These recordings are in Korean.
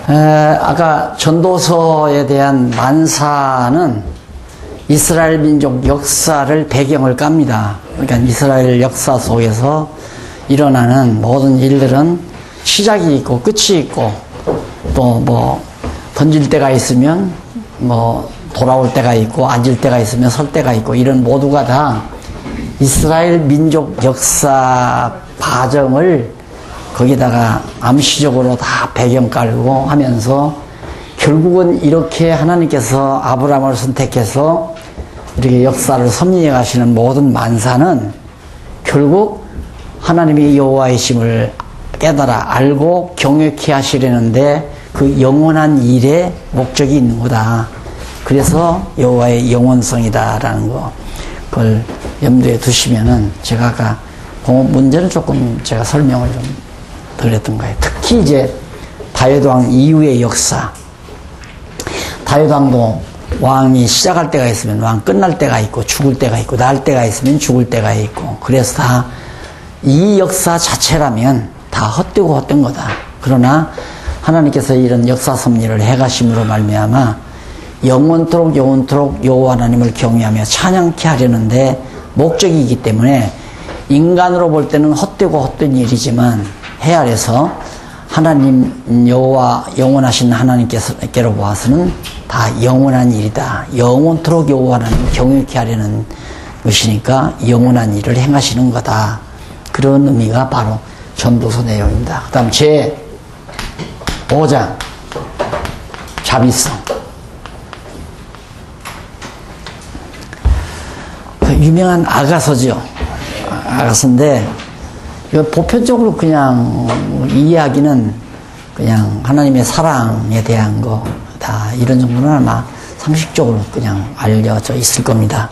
아까 전도서에 대한 만사는 이스라엘 민족 역사를 배경을 깝니다. 그러니까 이스라엘 역사 속에서 일어나는 모든 일들은 시작이 있고 끝이 있고 또 뭐 던질 때가 있으면 뭐 돌아올 때가 있고 앉을 때가 있으면 설 때가 있고 이런 모두가 다 이스라엘 민족 역사 과정을 거기다가 암시적으로 다 배경 깔고 하면서 결국은 이렇게 하나님께서 아브라함을 선택해서 이렇게 역사를 섭리해 가시는 모든 만사는 결국 하나님의 여호와이심을 깨달아 알고 경외케 하시려는데 그 영원한 일에 목적이 있는 거다. 그래서 여호와의 영원성이다라는 거, 그걸 염두에 두시면은 제가 아까 그 문제는 조금 제가 설명을 좀 드렸던 거예요. 특히 이제 다윗왕 이후의 역사. 다윗왕도 왕이 시작할 때가 있으면 왕 끝날 때가 있고 죽을 때가 있고 날 때가 있으면 죽을 때가 있고 그래서 다 이 역사 자체라면 다 헛되고 헛된 거다. 그러나 하나님께서 이런 역사 섭리를 해가심으로 말미암아 영원토록 여호와 하나님을 경외하며 찬양케 하려는데 목적이기 때문에 인간으로 볼 때는 헛되고 헛된 일이지만 해 아래서 하나님 여호와 영원하신 하나님께로 보아서는 다 영원한 일이다. 영원토록 여호와 하나님을 경외케 하려는 것이니까 영원한 일을 행하시는 거다. 그런 의미가 바로 전도서 내용입니다. 그 다음 제 5장 자비성. 유명한 아가서죠. 아가서인데 보편적으로 그냥 이야기는 그냥 하나님의 사랑에 대한 거 다 이런 정도는 아마 상식적으로 그냥 알려져 있을 겁니다.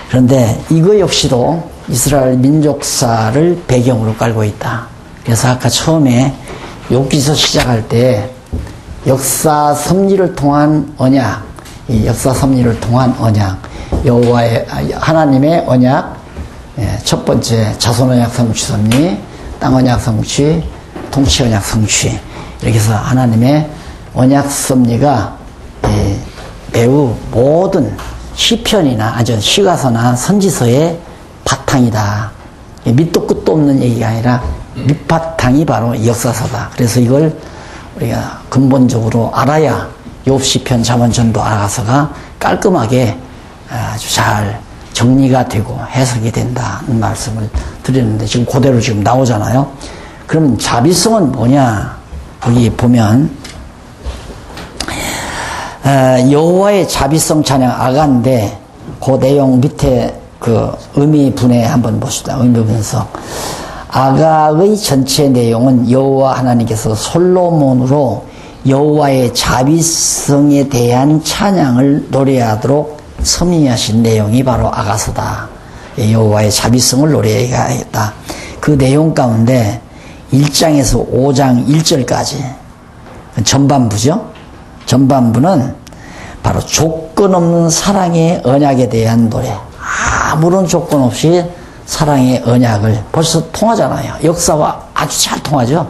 그런데 이거 역시도 이스라엘 민족사를 배경으로 깔고 있다. 그래서 아까 처음에 욥기서 시작할 때 역사 섭리를 통한 언약, 이 역사 섭리를 통한 언약, 여호와의 하나님의 언약, 첫 번째 자손 언약 성취 섭리, 땅 언약 성취, 통치 언약 성취, 이렇게 해서 하나님의 언약 섭리가 매우 모든 시편이나 아주 시가서나 선지서의 바탕이다. 밑도 끝도 없는 얘기가 아니라 밑바탕이 바로 역사서다. 그래서 이걸 우리가 근본적으로 알아야 욥 시편 잠언 전도 아가서가 깔끔하게 아주 잘 정리가 되고 해석이 된다는 말씀을 드렸는데 지금 그대로 지금 나오잖아요. 그러면 자비성은 뭐냐? 여기 보면 여호와의 자비성 찬양 아가인데 그 내용 밑에 그 의미 분해 한번 봅시다. 의미 분석. 아가의 전체 내용은 여호와 하나님께서 솔로몬으로 여호와의 자비성에 대한 찬양을 노래하도록 섭리하신 내용이 바로 아가서다. 여호와의 자비성을 노래하겠다. 그 내용 가운데 1장에서 5장 1절까지 전반부죠. 전반부는 바로 조건 없는 사랑의 언약에 대한 노래. 아무런 조건 없이 사랑의 언약을 벌써 통하잖아요. 역사와 아주 잘 통하죠.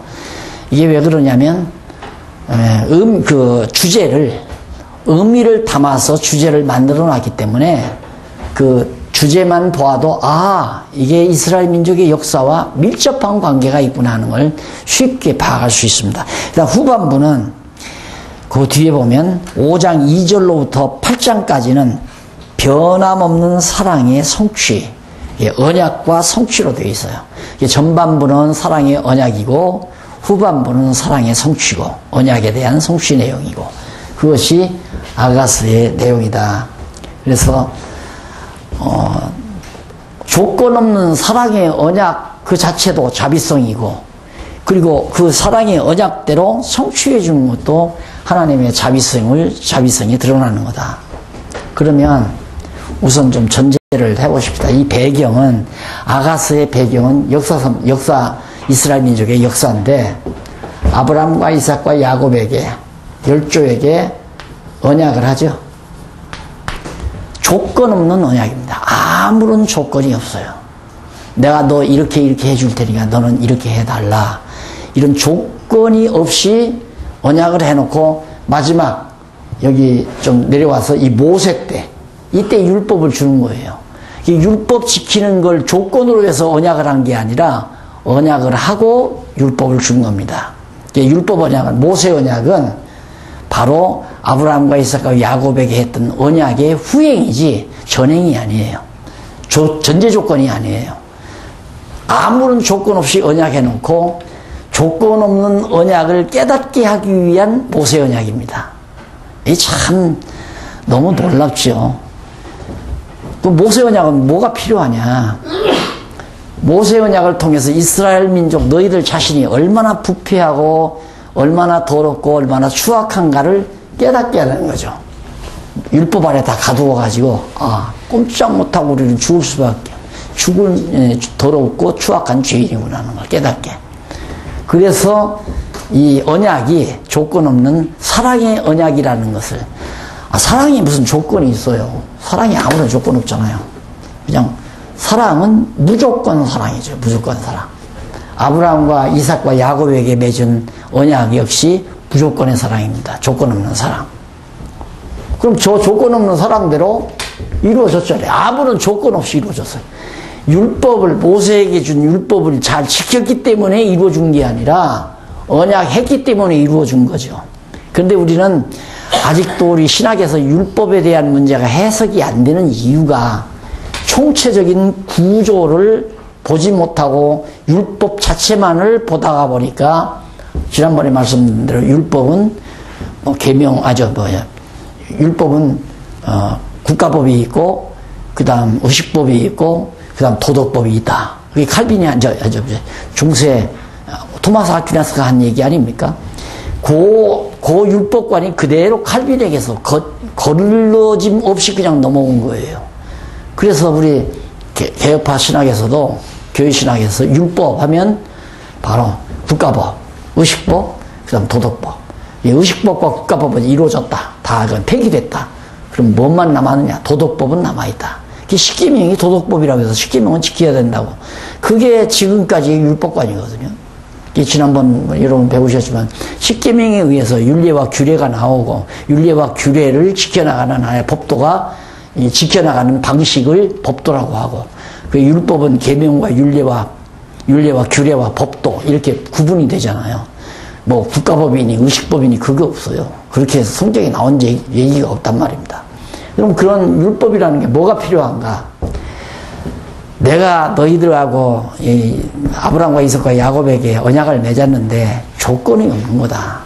이게 왜 그러냐면 그 주제를 의미를 담아서 주제를 만들어 놨기 때문에 그 주제만 보아도 이게 이스라엘 민족의 역사와 밀접한 관계가 있구나 하는 걸 쉽게 파악할 수 있습니다. 그다음 후반부는 그 뒤에 보면 5장 2절로부터 8장까지는 변함없는 사랑의 성취, 언약과 성취로 되어 있어요. 전반부는 사랑의 언약이고 후반부는 사랑의 성취고 언약에 대한 성취 내용이고 그것이 아가서의 내용이다. 그래서 조건 없는 사랑의 언약 그 자체도 자비성이고 그리고 그 사랑의 언약대로 성취해 주는 것도 하나님의 자비성이 드러나는 거다. 그러면 우선 좀 전제를 해보십시다. 이 배경은 아가서의 배경은 역사 이스라엘 민족의 역사인데 아브라함과 이삭과 야곱에게 열조에게 언약을 하죠. 조건 없는 언약입니다. 아무런 조건이 없어요. 내가 너 이렇게 해줄 테니까 너는 이렇게 해달라. 이런 조건이 없이 언약을 해놓고 마지막 여기 좀 내려와서 이 모세 때 이때 율법을 주는 거예요. 이 율법 지키는 걸 조건으로 해서 언약을 한 게 아니라 언약을 하고 율법을 준 겁니다. 율법 언약은 모세 언약은 바로 아브라함과 이삭과 야곱에게 했던 언약의 후행이지 전행이 아니에요. 전제 조건이 아니에요. 아무런 조건 없이 언약해놓고 조건 없는 언약을 깨닫게 하기 위한 모세 언약입니다. 이 참 너무 놀랍죠. 그 모세 언약은 뭐가 필요하냐? 모세 언약을 통해서 이스라엘 민족 너희들 자신이 얼마나 부패하고 얼마나 더럽고 얼마나 추악한가를 깨닫게 하는 거죠. 율법 아래 다 가두어 가지고 꼼짝 못하고 우리는 죽을 수밖에 더럽고 추악한 죄인이구나 하는 걸 깨닫게. 그래서 이 언약이 조건 없는 사랑의 언약이라는 것을 사랑이 무슨 조건이 있어요. 사랑이 아무런 조건 없잖아요. 그냥 사랑은 무조건 사랑이죠. 무조건 사랑. 아브라함과 이삭과 야곱에게 맺은 언약 역시 무조건의 사랑입니다. 조건 없는 사랑. 그럼 저 조건 없는 사랑대로 이루어졌잖아요. 아무런 조건 없이 이루어졌어요. 율법을 모세에게 준 율법을 잘 지켰기 때문에 이루어준 게 아니라 언약했기 때문에 이루어준 거죠. 그런데 우리는 아직도 우리 신학에서 율법에 대한 문제가 해석이 안 되는 이유가 총체적인 구조를 보지 못하고 율법 자체만을 보다가 보니까 지난번에 말씀드린 대로 율법은 율법은 국가법이 있고 그다음 의식법이 있고 그다음 도덕법이 있다. 그게 칼빈이 중세 토마스 아퀴나스가 한 얘기 아닙니까? 그 율법관이 그대로 칼빈에게서 거들러짐 없이 그냥 넘어온 거예요. 그래서 우리 개혁파 신학에서도 교회 신학에서 율법 하면 바로 국가법, 의식법, 그다음 도덕법. 의식법과 국가법은 이루어졌다. 다 그건 폐기됐다. 그럼 뭐만 남았느냐? 도덕법은 남아있다. 십계명이 도덕법이라고 해서 십계명은 지켜야 된다고. 그게 지금까지의 율법관이거든요. 지난번 여러분 배우셨지만 십계명에 의해서 율례와 규례가 나오고 율례와 규례를 지켜나가는 하나의 법도가 지켜나가는 방식을 법도라고 하고 그 율법은 계명과 율례와 규례와 법도 이렇게 구분이 되잖아요. 뭐 국가법이니 의식법이니 그게 없어요. 그렇게 해서 성경에 나온 얘기가 없단 말입니다. 그럼 그런 율법이라는 게 뭐가 필요한가? 내가 너희들하고 아브라함과 이삭과 야곱에게 언약을 맺었는데 조건이 없는 거다.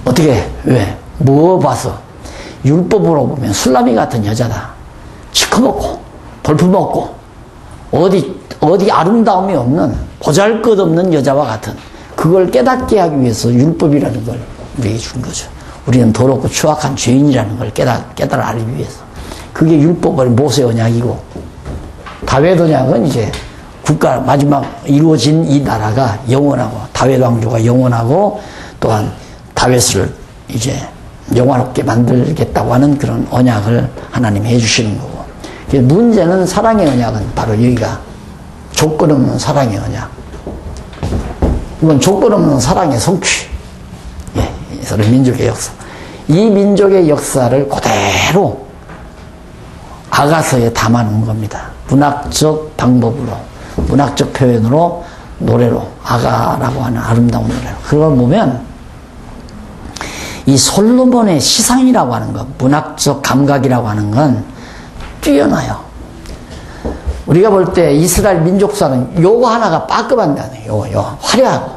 어떻게? 왜? 뭐 봐서? 율법으로 보면 술라미 같은 여자다. 시커멓고 볼품없고 어디 아름다움이 없는 보잘것없는 여자와 같은 그걸 깨닫게 하기 위해서 율법이라는 걸 우리에게 준 거죠. 우리는 더럽고 추악한 죄인이라는 걸 깨달아 알기 위해서. 그게 율법을 모세 언약이고 다윗 언약은 이제 국가 마지막 이루어진 이 나라가 영원하고 다윗 왕조가 영원하고 또한 다윗을 이제 영화롭게 만들겠다고 하는 그런 언약을 하나님이 해주시는 거고. 문제는 사랑의 언약은 바로 여기가 조건 없는 사랑의 언약. 이건 조건 없는 사랑의 성취. 서로 민족의 역사. 이 민족의 역사를 그대로 아가서에 담아놓은 겁니다. 문학적 방법으로, 문학적 표현으로, 노래로, 아가라고 하는 아름다운 노래로. 그걸 보면 이 솔로몬의 시상이라고 하는 것, 문학적 감각이라고 하는 건 뛰어나요. 우리가 볼 때 이스라엘 민족사는 요거 하나가 빠끔한다네. 요거 화려하고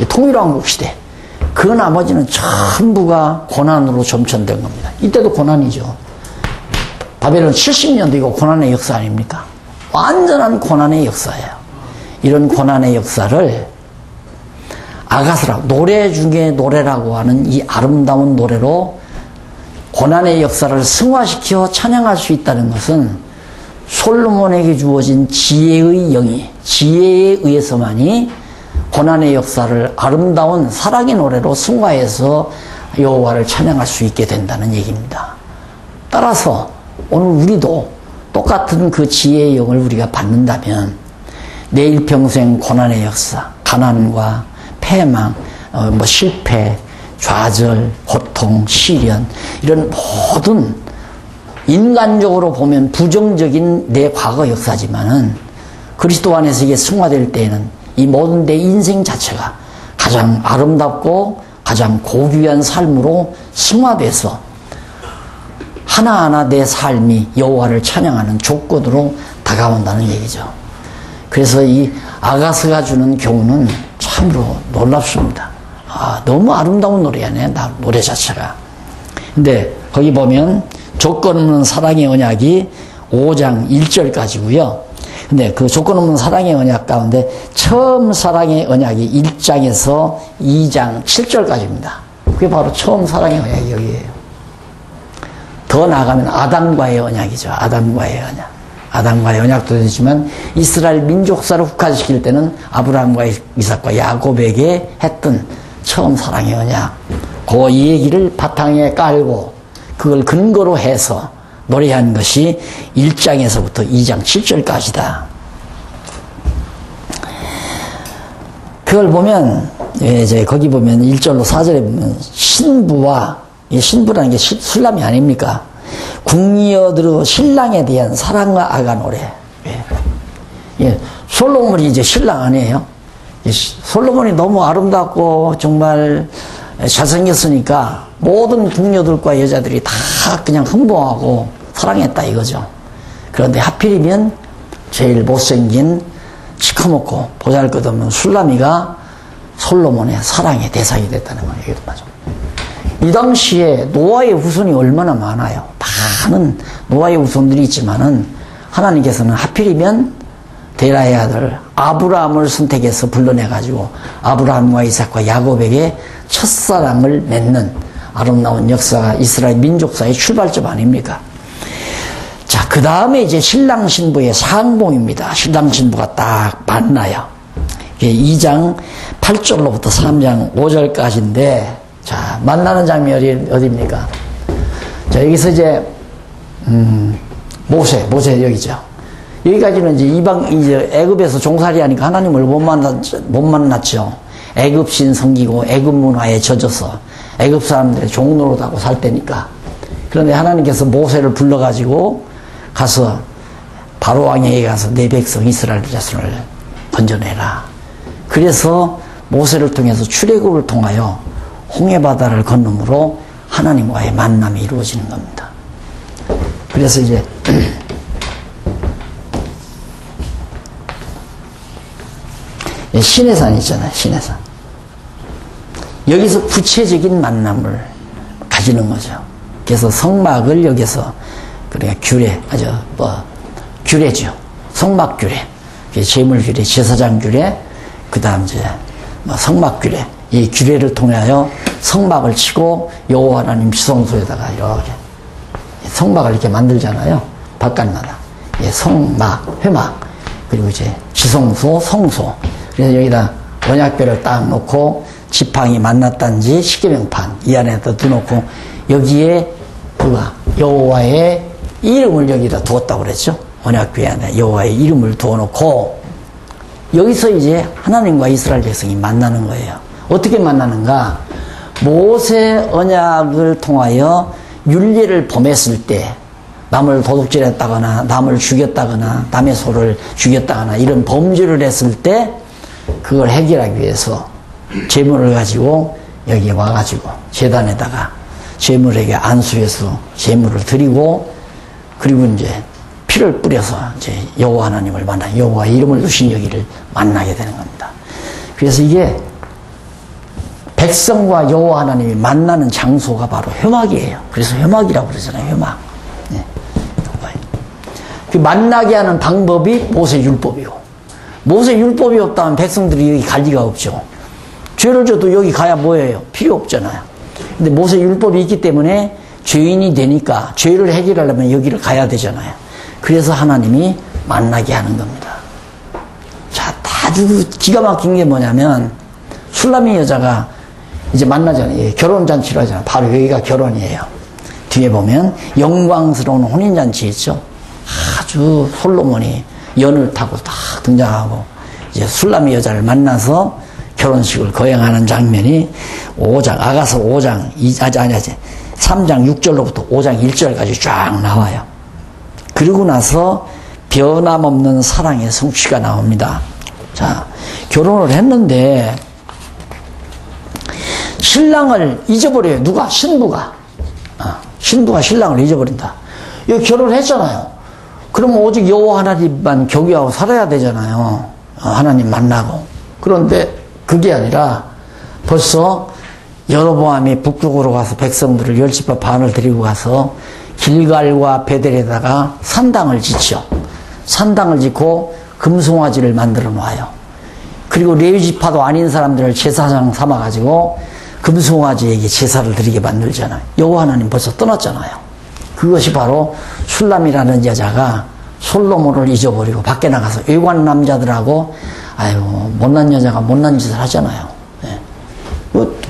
통일왕국 시대. 그 나머지는 전부가 고난으로 점천된 겁니다. 이때도 고난이죠. 바벨론 70년도 이거 고난의 역사 아닙니까? 완전한 고난의 역사예요. 이런 고난의 역사를 아가서라고, 노래 중에 노래라고 하는 이 아름다운 노래로 고난의 역사를 승화시켜 찬양할 수 있다는 것은 솔로몬에게 주어진 지혜의 영이, 지혜에 의해서만이 고난의 역사를 아름다운 사랑의 노래로 승화해서 여호와를 찬양할 수 있게 된다는 얘기입니다. 따라서 오늘 우리도 똑같은 그 지혜의 영을 우리가 받는다면 내 일평생 고난의 역사, 가난과 패망, 뭐 실패, 좌절, 고통, 시련 이런 모든 인간적으로 보면 부정적인 내 과거 역사지만은 그리스도 안에서 이게 승화될 때에는 이 모든 내 인생 자체가 가장 아름답고 가장 고귀한 삶으로 승화돼서 하나하나 내 삶이 여호와를 찬양하는 조건으로 다가온다는 얘기죠. 그래서 이 아가스가 주는 교훈은 참으로 놀랍습니다. 너무 아름다운 노래야네, 노래 자체가. 근데 거기 보면 조건 없는 사랑의 언약이 5장 1절까지고요. 근데 그 조건 없는 사랑의 언약 가운데 처음 사랑의 언약이 1장에서 2장 7절까지입니다. 그게 바로 처음 사랑의 언약이 여기에요. 더 나아가면 아담과의 언약이죠. 아담과의 언약. 아담과의 언약도 되지만 이스라엘 민족사를 국화시킬 때는 아브라함과 이삭과 야곱에게 했던 처음 사랑의 언약. 그 얘기를 바탕에 깔고 그걸 근거로 해서 노래한 것이 1장에서부터 2장 7절까지다. 그걸 보면 이제 거기 보면 1절로 4절에 보면 신부와 신부라는 게 술람이 아닙니까? 궁녀들의 신랑에 대한 사랑과 아가 노래. 솔로몬이 이제 신랑 아니에요? 솔로몬이 너무 아름답고 정말 잘생겼으니까 모든 궁녀들과 여자들이 다 그냥 흥분하고 사랑했다 이거죠. 그런데 하필이면 제일 못생긴 시커멓고 보잘것없는 술람이가 솔로몬의 사랑의 대상이 됐다는 거예요. 이 당시에 노아의 후손이 얼마나 많아요. 많은 노아의 후손들이 있지만은 하나님께서는 하필이면 데라의 아들 아브라함을 선택해서 불러내가지고 아브라함과 이삭과 야곱에게 첫사랑을 맺는 아름다운 역사가 이스라엘 민족사의 출발점 아닙니까? 자, 그 다음에 이제 신랑 신부의 상봉입니다. 신랑 신부가 딱 만나요. 이게 2장 8절로부터 3장 5절까지인데, 자, 만나는 장면이 어디입니까? 자, 여기서 이제, 모세 여기죠. 여기까지는 이제 애굽에서 종살이 하니까 하나님을 못 만났죠. 애굽 신 섬기고 애굽 문화에 젖어서 애굽 사람들의 종노릇하고 살 때니까. 그런데 하나님께서 모세를 불러가지고 가서 바로 왕에게 가서 내 백성 이스라엘 자손을 건져내라. 그래서 모세를 통해서 출애굽을 통하여 홍해 바다를 건너므로 하나님과의 만남이 이루어지는 겁니다. 그래서 이제 시내산 있잖아요. 시내산. 여기서 구체적인 만남을 가지는 거죠. 그래서 성막을 여기서 그러니까 규례, 규례죠. 성막 규례, 제물 규례, 제사장 규례, 그 다음 이제 성막 규례. 이 규례를 통하여 성막을 치고 여호와 하나님 지성소에다가 이렇게 성막을 이렇게 만들잖아요. 바깥마다. 성막, 회막, 그리고 이제 지성소, 성소. 그래서 여기다 언약궤를 딱 놓고 지팡이 만났단지 십계명판 이 안에다 넣어놓고 여기에 여호와의 이름을 여기다 두었다고 그랬죠. 언약궤 안에 여호와의 이름을 두어놓고 여기서 이제 하나님과 이스라엘 백성이 만나는 거예요. 어떻게 만나는가? 모세 언약을 통하여 율례를 범했을 때 남을 도둑질했다거나 남을 죽였다거나 남의 소를 죽였다거나 이런 범죄를 했을 때 그걸 해결하기 위해서 제물을 가지고 여기에 와가지고 제단에다가 제물에게 안수해서 제물을 드리고 그리고 이제 피를 뿌려서 이제 여호와 하나님을 만나 여호와 이름을 두신 여기를 만나게 되는 겁니다. 그래서 이게 백성과 여호와 하나님이 만나는 장소가 바로 회막이에요. 그래서 회막이라고 그러잖아요. 회막. 네. 그 만나게 하는 방법이 모세 율법이고 모세 율법이 없다면 백성들이 여기 갈 리가 없죠. 죄를 져도 여기 가야 뭐예요? 필요 없잖아요. 근데 모세 율법이 있기 때문에 죄인이 되니까 죄를 해결하려면 여기를 가야 되잖아요. 그래서 하나님이 만나게 하는 겁니다. 자, 아주 기가 막힌 게 뭐냐면 술람이 여자가 이제 만나잖아요. 결혼잔치를 하잖아요. 바로 여기가 결혼이에요. 뒤에 보면 영광스러운 혼인잔치 있죠. 아주 솔로몬이 연을 타고 딱 등장하고 이제 술람이 여자를 만나서 결혼식을 거행하는 장면이 5장, 아가서 5장, 3장 6절로부터 5장 1절까지 쫙 나와요. 그러고 나서 변함없는 사랑의 성취가 나옵니다. 자, 결혼을 했는데 신랑을 잊어버려요. 누가? 신부가. 신부가 신랑을 잊어버린다. 이거 결혼했잖아요. 그럼 오직 여호와 하나님만 경외하고 살아야 되잖아요. 하나님 만나고. 그런데 그게 아니라 벌써 여로보암이 북쪽으로 가서 백성들을 10지파 반을 데리고 가서 길갈과 베델에다가 산당을 짓죠. 산당을 짓고 금송아지를 만들어 놔요. 그리고 레위지파도 아닌 사람들을 제사장 삼아가지고 금송아지에게 제사를 드리게 만들잖아요. 여호와 하나님 벌써 떠났잖아요. 그것이 바로 술람이라는 여자가 솔로몬을 잊어버리고 밖에 나가서 외관 남자들하고 아이고 못난 여자가 못난 짓을 하잖아요. 예.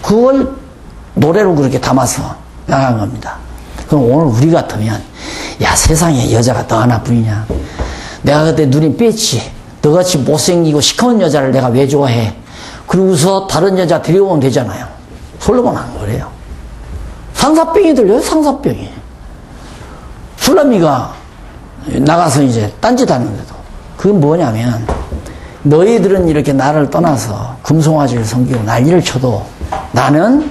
그걸 노래로 그렇게 담아서 나간 겁니다. 그럼 오늘 우리 같으면 야 세상에 여자가 너 하나뿐이냐. 내가 그때 눈이 뺐지. 너같이 못생기고 시커먼 여자를 내가 왜 좋아해. 그러고서 다른 여자 데려오면 되잖아요. 솔로몬 안 그래요. 상사병이 들려요. 상사병이. 술람이가 나가서 이제 딴짓 하는데도 그건 뭐냐면 너희들은 이렇게 나를 떠나서 금송아지를 섬기고 난리를 쳐도 나는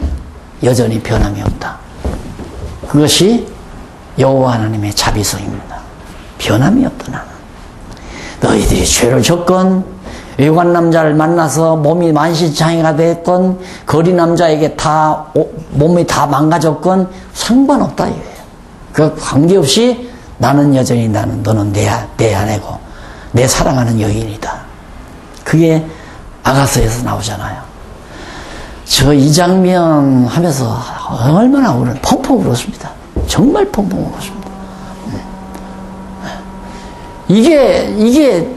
여전히 변함이 없다. 그것이 여호와 하나님의 자비성입니다. 변함이 없다 나는. 너희들이 죄를 졌건 외관 남자를 만나서 몸이 만신창이가 됐건 거리 남자에게 다 몸이 다 망가졌건 상관없다 이거예요. 그 관계없이 나는 여전히 너는 내 아내고 내 사랑하는 여인이다. 그게 아가서에서 나오잖아요. 저 이 장면 하면서 얼마나 우리는 펑펑 울었습니다. 정말 펑펑 울었습니다. 이게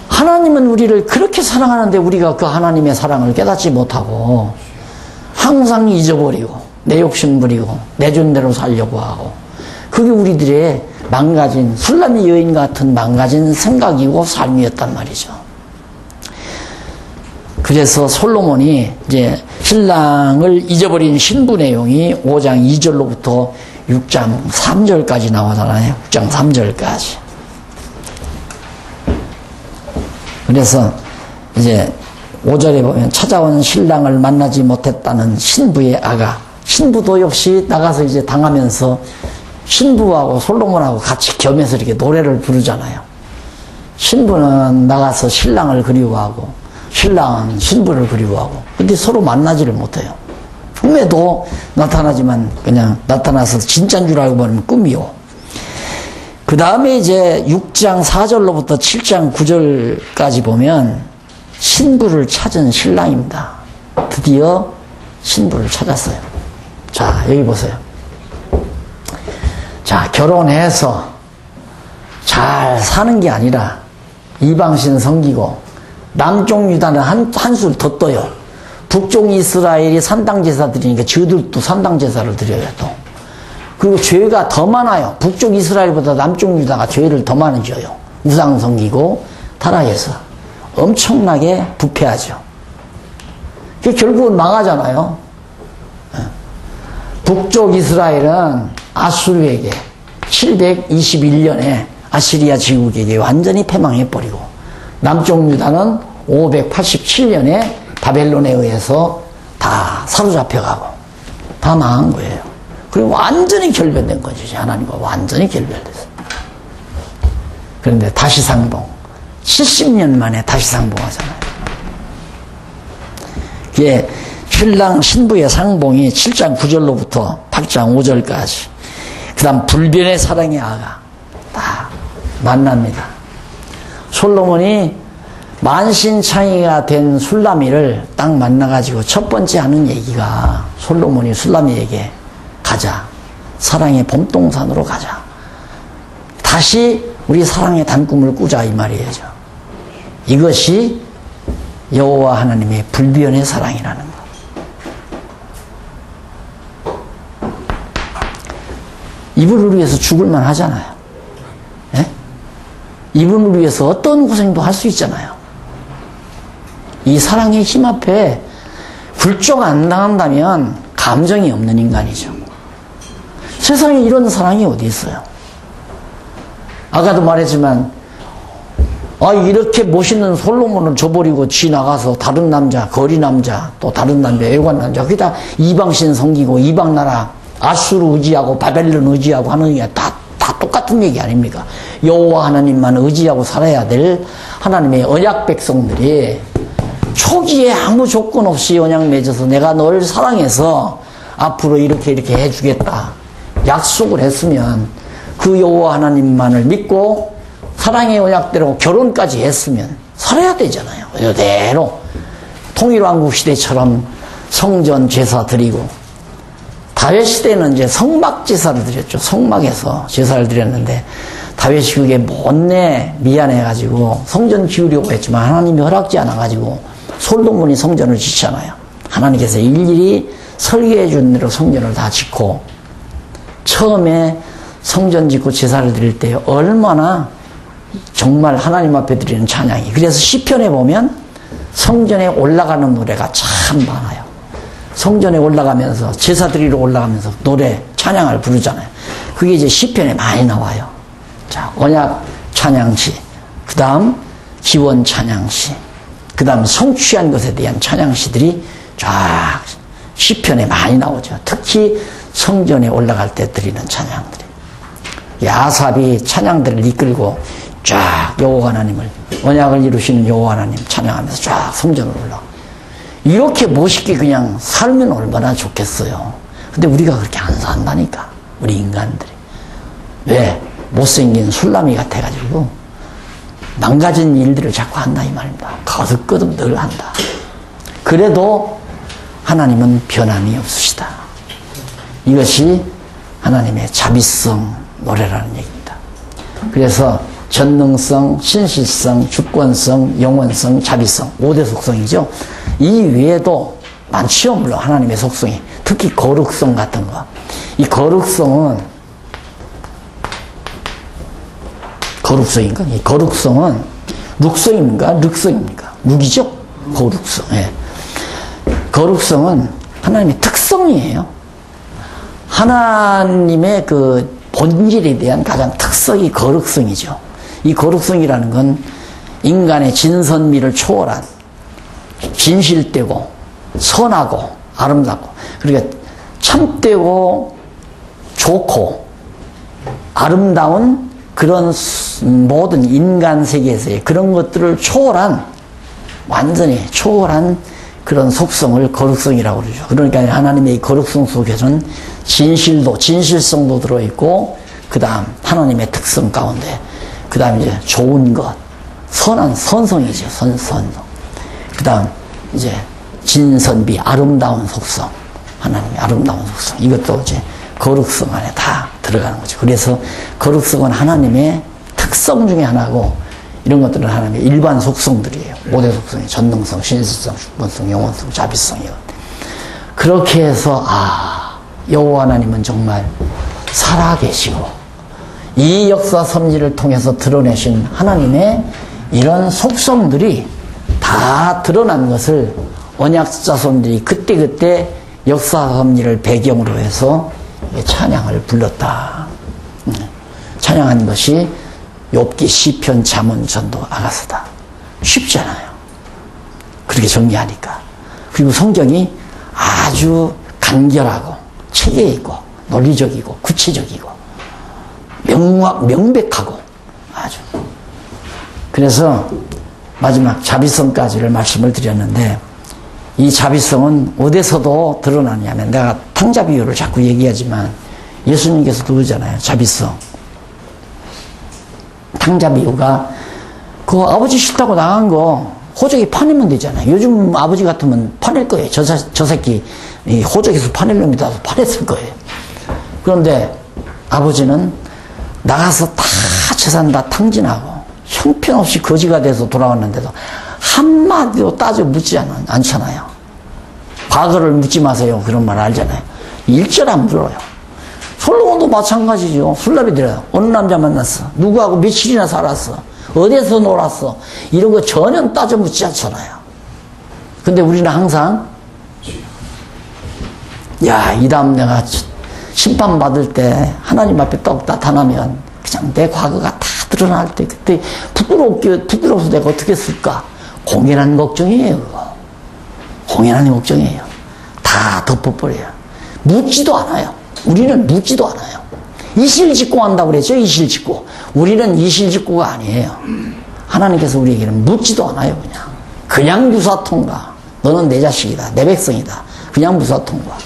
하나님은 우리를 그렇게 사랑하는데 우리가 그 하나님의 사랑을 깨닫지 못하고 항상 잊어버리고 내 욕심 부리고 내 존대로 살려고 하고 그게 우리들의 망가진 술람이 여인 같은 망가진 생각이고 삶이었단 말이죠. 그래서 솔로몬이 이제 신랑을 잊어버린 신부 내용이 5장 2절로부터 6장 3절까지 나오잖아요. 6장 3절까지. 그래서 이제 5절에 보면 찾아온 신랑을 만나지 못했다는 신부의 아가. 신부도 역시 나가서 이제 당하면서 신부하고 솔로몬하고 같이 겸해서 이렇게 노래를 부르잖아요. 신부는 나가서 신랑을 그리워하고 신랑은 신부를 그리워하고 근데 서로 만나지를 못해요. 꿈에도 나타나지만 그냥 나타나서 진짜인 줄 알고 보면 꿈이요. 그 다음에 이제 6장 4절로부터 7장 9절까지 보면 신부를 찾은 신랑입니다. 드디어 신부를 찾았어요. 자, 여기 보세요. 자, 결혼해서 잘 사는 게 아니라 이방신 섬기고 남쪽 유다는 한술 더 떠요. 북쪽 이스라엘이 산당제사 드리니까 저들도 산당제사를 드려요 또. 그리고 죄가 더 많아요. 북쪽 이스라엘보다 남쪽 유다가 죄를 더 많이 져요. 우상 섬기고 타락해서 엄청나게 부패하죠. 결국은 망하잖아요. 북쪽 이스라엘은 아수르에게 721년에 아시리아 제국에게 완전히 패망해버리고 남쪽 유다는 587년에 바벨론에 의해서 다 사로잡혀가고 다 망한 거예요. 그리고 완전히 결별된 거지. 하나님과 완전히 결별됐어요. 그런데 다시 상봉. 70년 만에 다시 상봉하잖아요. 그게 신랑 신부의 상봉이 7장 9절로부터 8장 5절까지. 그 다음 불변의 사랑의 아가 다 만납니다. 솔로몬이 만신창이가 된 술라미를 딱 만나가지고 첫 번째 하는 얘기가 솔로몬이 술라미에게 가자. 사랑의 봄동산으로 가자. 다시 우리 사랑의 단꿈을 꾸자 이 말이죠. 이것이 여호와 하나님의 불변의 사랑이라는 것. 이분을 위해서 죽을 만 하잖아요. 예? 이분을 위해서 어떤 고생도 할 수 있잖아요. 이 사랑의 힘 앞에 굴욕 안 당한다면 감정이 없는 인간이죠. 세상에 이런 사랑이 어디 있어요? 아까도 말했지만 이렇게 멋있는 솔로몬을 저버리고 지 나가서 다른 남자, 거리 남자, 또 다른 남자, 애관 남자, 그게 다 이방신 섬기고 이방 나라 아수르 의지하고 바벨론 의지하고 하는 게 다 똑같은 얘기 아닙니까? 여호와 하나님만 의지하고 살아야 될 하나님의 언약 백성들이 초기에 아무 조건 없이 언약 맺어서 내가 널 사랑해서 앞으로 이렇게 해주겠다 약속을 했으면 그 여호와 하나님만을 믿고 사랑의 언약대로 결혼까지 했으면 살아야 되잖아요. 이대로 통일왕국 시대처럼 성전 제사 드리고, 다윗 시대는 이제 성막 제사를 드렸죠. 성막에서 제사를 드렸는데 다윗이 그게 못내 미안해가지고 성전 지으려고 했지만 하나님이 허락지 않아가지고 솔로몬이 성전을 짓잖아요. 하나님께서 일일이 설계해 준 대로 성전을 다 짓고, 처음에 성전 짓고 제사를 드릴 때 얼마나 정말 하나님 앞에 드리는 찬양이, 그래서 시편에 보면 성전에 올라가는 노래가 참 많아요. 성전에 올라가면서 제사 드리러 올라가면서 노래 찬양을 부르잖아요. 그게 이제 시편에 많이 나와요. 자, 언약 찬양시, 그 다음 기원 찬양시, 그 다음 성취한 것에 대한 찬양시들이 쫙 시편에 많이 나오죠. 특히 성전에 올라갈 때 드리는 찬양들이, 아삽이 찬양들을 이끌고 쫙 여호와 하나님을, 언약을 이루시는 여호와 하나님 찬양하면서 쫙 성전으로 올라가. 이렇게 멋있게 그냥 살면 얼마나 좋겠어요. 근데 우리가 그렇게 안 산다니까, 우리 인간들이. 왜? 못생긴 술람이 같아가지고 망가진 일들을 자꾸 한다 이 말입니다. 거듭거듭 늘 한다. 그래도 하나님은 변함이 없으시다. 이것이 하나님의 자비성 노래라는 얘기입니다. 그래서 전능성, 신실성, 주권성, 영원성, 자비성, 5대 속성이죠. 이 외에도 많지요. 물론 하나님의 속성이, 특히 거룩성 같은 거. 이 거룩성은, 거룩성인가? 이 거룩성은 룩성입니까? 륵성입니까? 룩이죠? 거룩성. 예. 거룩성은 하나님의 특성이에요. 하나님의 그 본질에 대한 가장 특성이 거룩성이죠. 이 거룩성이라는 건 인간의 진선미를 초월한, 진실되고 선하고 아름답고, 그러니까 참되고 좋고 아름다운 그런 모든 인간 세계에서의 그런 것들을 초월한, 완전히 초월한 그런 속성을 거룩성이라고 그러죠. 그러니까 하나님의 이 거룩성 속에는 진실성도 들어있고, 그 다음 하나님의 특성 가운데, 그 다음 이제 좋은 것, 선한 선성이죠. 선성. 그 다음 이제 진선비, 아름다운 속성, 하나님의 아름다운 속성, 이것도 이제 거룩성 안에 다 들어가는 거죠. 그래서 거룩성은 하나님의 특성 중에 하나고, 이런 것들은 하나님의 일반 속성들이에요. 5대 속성이 전능성, 신실성, 주권성, 영원성, 자비성이요. 그렇게 해서 여호와 하나님은 정말 살아계시고, 이 역사 섭리를 통해서 드러내신 하나님의 이런 속성들이 다 드러난 것을 언약자손들이 그때그때 역사 섭리를 배경으로 해서 찬양을 불렀다. 찬양한 것이 욥기, 시편, 잠언, 전도, 아가서다. 쉽지 않아요. 그렇게 정리하니까. 그리고 성경이 아주 간결하고 체계 있고 논리적이고 구체적이고 명백하고 아주. 그래서 마지막 자비성까지를 말씀을 드렸는데, 이 자비성은 어디서도 드러나냐면, 내가 탕자 비유를 자꾸 얘기하지만 예수님께서도 그러잖아요. 자비성. 탕자 비유가 그 아버지 싫다고 나간 거 호적이 파내면 되잖아요. 요즘 아버지 같으면 파낼 거예요. 저 새끼 호적에서 파낼 놈이다 해서 파냈을 거예요. 그런데 아버지는 나가서 다 재산 다 탕진하고 형편없이 거지가 돼서 돌아왔는데도 한마디도 따져 묻지 않잖아요. 과거를 묻지 마세요. 그런 말 알잖아요. 일절 안 물어요. 솔로몬도 마찬가지죠. 술랍이들어요. 어느 남자 만났어. 누구하고 며칠이나 살았어. 어디에서 놀았어. 이런 거 전혀 따져 묻지 않잖아요. 근데 우리는 항상 야, 이 다음 내가 심판받을 때 하나님 앞에 떡 나타나면 그냥 내 과거가 다 드러날 때 그때 부끄러워서 내가 어떻게 했을까? 공연한 걱정이에요. 그거. 공연한 걱정이에요. 다 덮어버려요. 묻지도 않아요. 우리는 묻지도 않아요. 이실직고한다고 그랬죠. 이실직고. 우리는 이실직고가 아니에요. 하나님께서 우리에게는 묻지도 않아요. 그냥 무사통과. 너는 내 자식이다. 내 백성이다. 그냥 무사통과.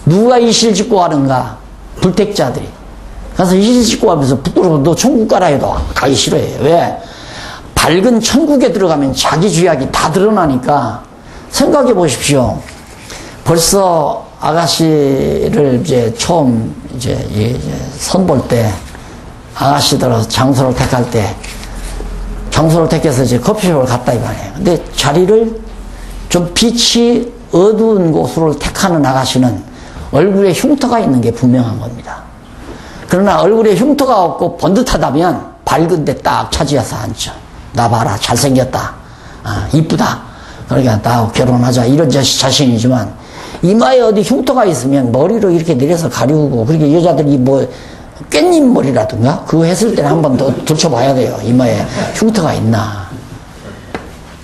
누가 이실직고하는가? 불택자들이. 그래서 이실직고하면서 부끄러워. 너 천국 가라 해도 가기 싫어해요. 왜? 밝은 천국에 들어가면 자기 죄악이 다 드러나니까 생각해 보십시오. 벌써 아가씨를 이제 처음 이제 선볼 때 아가씨들 장소를 택할 때 장소를 택해서 이제 커피숍을 갔다 이거예요. 근데 자리를 좀 빛이 어두운 곳으로 택하는 아가씨는 얼굴에 흉터가 있는 게 분명한 겁니다. 그러나 얼굴에 흉터가 없고 번듯하다면 밝은 데 딱 차지해서 앉죠. 나 봐라, 잘생겼다. 아, 이쁘다. 그러니까 나하고 결혼하자. 이런 자신이지만 이마에 어디 흉터가 있으면 머리로 이렇게 내려서 가리우고, 그렇게 여자들이 뭐 깻잎 머리라든가 그거 했을 때는 한번 더 들춰봐야 돼요. 이마에 흉터가 있나.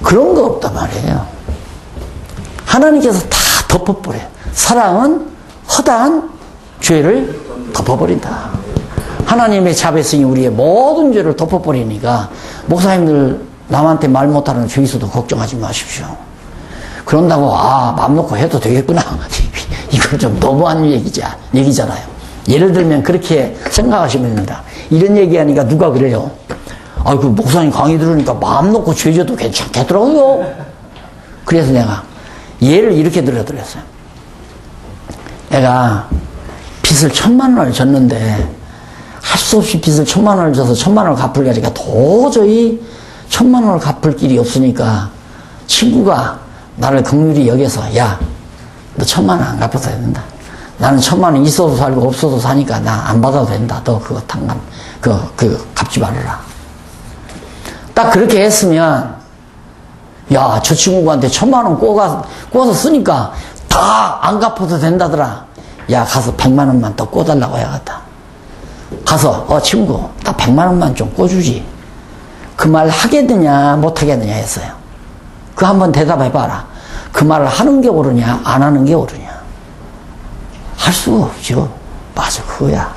그런 거 없단 말이에요. 하나님께서 다 덮어버려요. 사랑은 허다한 죄를 덮어버린다. 하나님의 자배성이 우리의 모든 죄를 덮어버리니까 목사님들 남한테 말 못하는 죄 있어도 걱정하지 마십시오. 그런다고 마음 놓고 해도 되겠구나. 이건 좀 너무한 얘기잖아요. 예를 들면 그렇게 생각하시면 됩니다. 이런 얘기하니까 누가 그래요? 그 목사님 강의 들으니까 마음 놓고 죄 져도 괜찮겠더라고요. 그래서 내가 예를 이렇게 들어드렸어요. 내가 빚을 1000만 원을 졌는데 할 수 없이 빚을 1000만 원을 져서 1000만 원을 갚을 가니까 도저히 1000만 원을 갚을 길이 없으니까 친구가 나를 긍휼히 여겨서 야, 너 1000만 원 안 갚아도 된다. 나는 1000만 원 있어도 살고 없어도 사니까 나 안 받아도 된다. 너 그거 갚지 말아라. 딱 그렇게 했으면 야, 저 친구한테 1000만 원 꼬아서 쓰니까 다 안 갚아도 된다더라. 야, 가서 100만 원만 더 꼬달라고 해야겠다. 가서 친구 나 100만 원만 좀 꼬주지. 그 말 하겠느냐 못 하겠느냐 했어요. 그 한번 대답해봐라. 그 말을 하는 게 옳으냐 안 하는 게 옳으냐. 할 수가 없죠. 맞아, 그거야.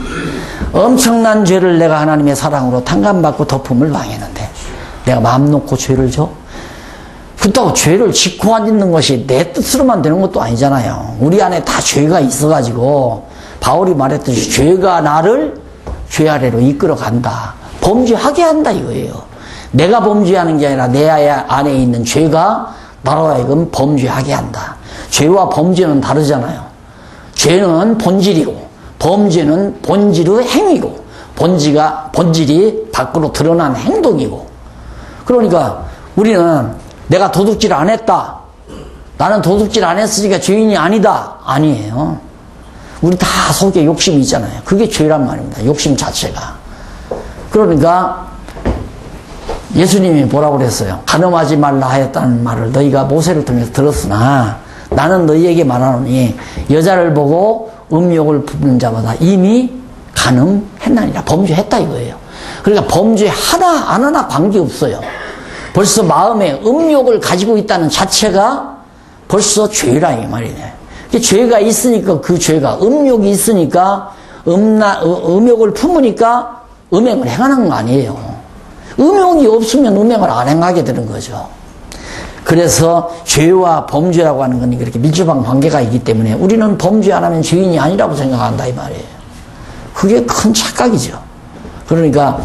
엄청난 죄를 내가 하나님의 사랑으로 탕감받고 덮음을 당했는데 내가 마음 놓고 죄를 져? 그렇다고 죄를 짓고 앉는 것이 내 뜻으로만 되는 것도 아니잖아요. 우리 안에 다 죄가 있어가지고 바울이 말했듯이 죄가 나를 죄 아래로 이끌어 간다. 범죄하게 한다 이거예요. 내가 범죄하는 게 아니라 내 안에 있는 죄가 나로 하여금 범죄하게 한다. 죄와 범죄는 다르잖아요. 죄는 본질이고 범죄는 본질의 행위고 본질이 밖으로 드러난 행동이고. 그러니까 우리는 내가 도둑질 안 했다. 나는 도둑질 안 했으니까 죄인이 아니다. 아니에요. 우리 다 속에 욕심이 있잖아요. 그게 죄란 말입니다. 욕심 자체가. 그러니까 예수님이 뭐라고 그랬어요? 간음하지 말라 하였다는 말을 너희가 모세를 통해서 들었으나 나는 너희에게 말하노니 여자를 보고 음욕을 부리는 자마다 이미 간음했나니라. 범죄했다 이거예요. 그러니까 범죄 하나 안 하나 관계없어요. 벌써 마음에 음욕을 가지고 있다는 자체가 벌써 죄라 이 말이네. 죄가 있으니까 그 죄가 음욕이 있으니까 음욕을 품으니까 음행을 행하는 거 아니에요. 음욕이 없으면 음행을 안 행하게 되는 거죠. 그래서 죄와 범죄라고 하는 건 그렇게 밀접한 관계가 있기 때문에 우리는 범죄 안 하면 죄인이 아니라고 생각한다 이 말이에요. 그게 큰 착각이죠. 그러니까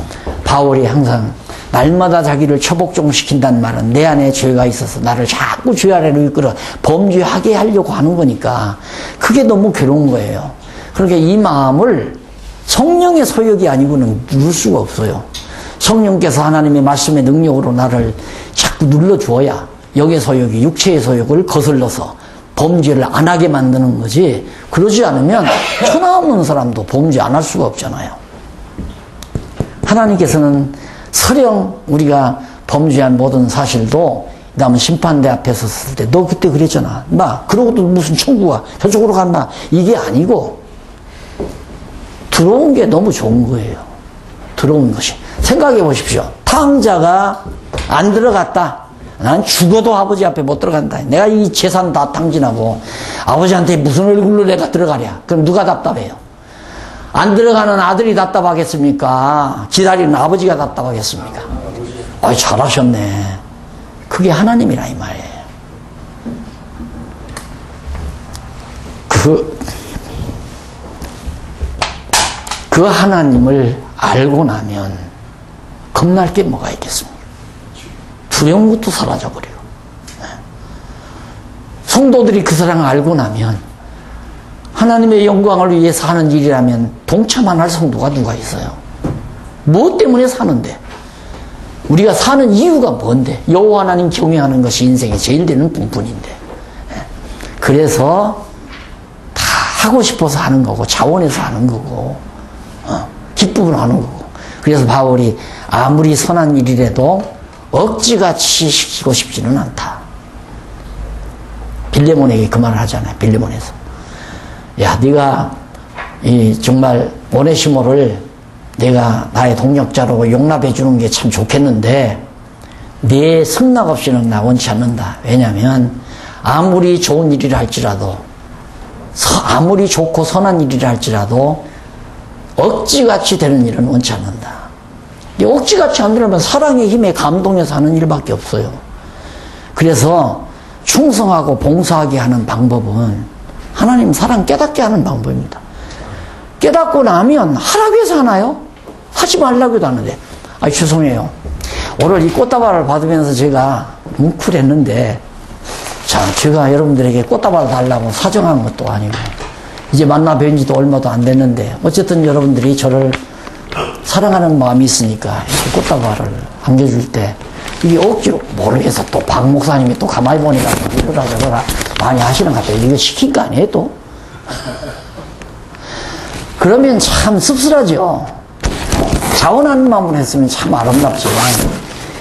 바울이 항상 날마다 자기를 처복종시킨다는 말은 내 안에 죄가 있어서 나를 자꾸 죄 아래로 이끌어 범죄하게 하려고 하는 거니까 그게 너무 괴로운 거예요. 그러니까 이 마음을 성령의 소욕이 아니고는 누를 수가 없어요. 성령께서 하나님의 말씀의 능력으로 나를 자꾸 눌러주어야 영의 소욕이 육체의 소욕을 거슬러서 범죄를 안 하게 만드는 거지. 그러지 않으면 천하 없는 사람도 범죄 안 할 수가 없잖아요. 하나님께서는 설령 우리가 범죄한 모든 사실도 그 다음에 심판대 앞에 섰을 때, 너 그때 그랬잖아. 그러고도 무슨 천국아, 저쪽으로 간다. 이게 아니고, 들어온 게 너무 좋은 거예요. 들어온 것이. 생각해 보십시오. 탕자가 안 들어갔다. 난 죽어도 아버지 앞에 못 들어간다. 내가 이 재산 다 탕진하고 아버지한테 무슨 얼굴로 내가 들어가랴. 그럼 누가 답답해요? 안 들어가는 아들이 답답하겠습니까? 기다리는 아버지가 답답하겠습니까? 잘하셨네. 그게 하나님이라 이 말이에요. 그 하나님을 알고 나면 겁날 게 뭐가 있겠습니까? 두려운 것도 사라져버리고. 성도들이 그 사랑을 알고 나면 하나님의 영광을 위해서 하는 일이라면 동참 안 할 성도가 누가 있어요? 무엇 때문에 사는데? 우리가 사는 이유가 뭔데? 여호와 하나님 경외하는 것이 인생의 제일 되는 본분인데. 그래서 다 하고 싶어서 하는 거고 자원해서 하는 거고 기쁨을 하는 거고. 그래서 바울이 아무리 선한 일이라도 억지같이 시키고 싶지는 않다. 빌레몬에게 그 말을 하잖아요. 빌레몬에서. 야, 네가 정말 오네시모를 내가 나의 동력자로 용납해 주는 게 참 좋겠는데 네 승낙 없이는 나 원치 않는다. 왜냐하면 아무리 좋은 일이라 할지라도 아무리 좋고 선한 일이라 할지라도 억지같이 되는 일은 원치 않는다. 억지같이 안 되려면 사랑의 힘에 감동해서 하는 일밖에 없어요. 그래서 충성하고 봉사하게 하는 방법은 하나님 사랑 깨닫게 하는 방법입니다. 깨닫고 나면 하라고 해서 하나요? 하지 말라고 해도 하는데. 죄송해요. 오늘 이 꽃다발을 받으면서 제가 뭉클했는데, 자, 제가 여러분들에게 꽃다발을 달라고 사정한 것도 아니고, 이제 만나 뵌 지도 얼마도 안 됐는데, 어쨌든 여러분들이 저를 사랑하는 마음이 있으니까 이렇게 꽃다발을 안겨줄 때, 이게 억지로 모르겠어. 또 박 목사님이 또 가만히 보니까 이러라 저러라 많이 하시는 것 같아요. 이거 시킨 거 아니에요, 또? 그러면 참 씁쓸하죠. 자원하는 마음으로 했으면 참 아름답지만,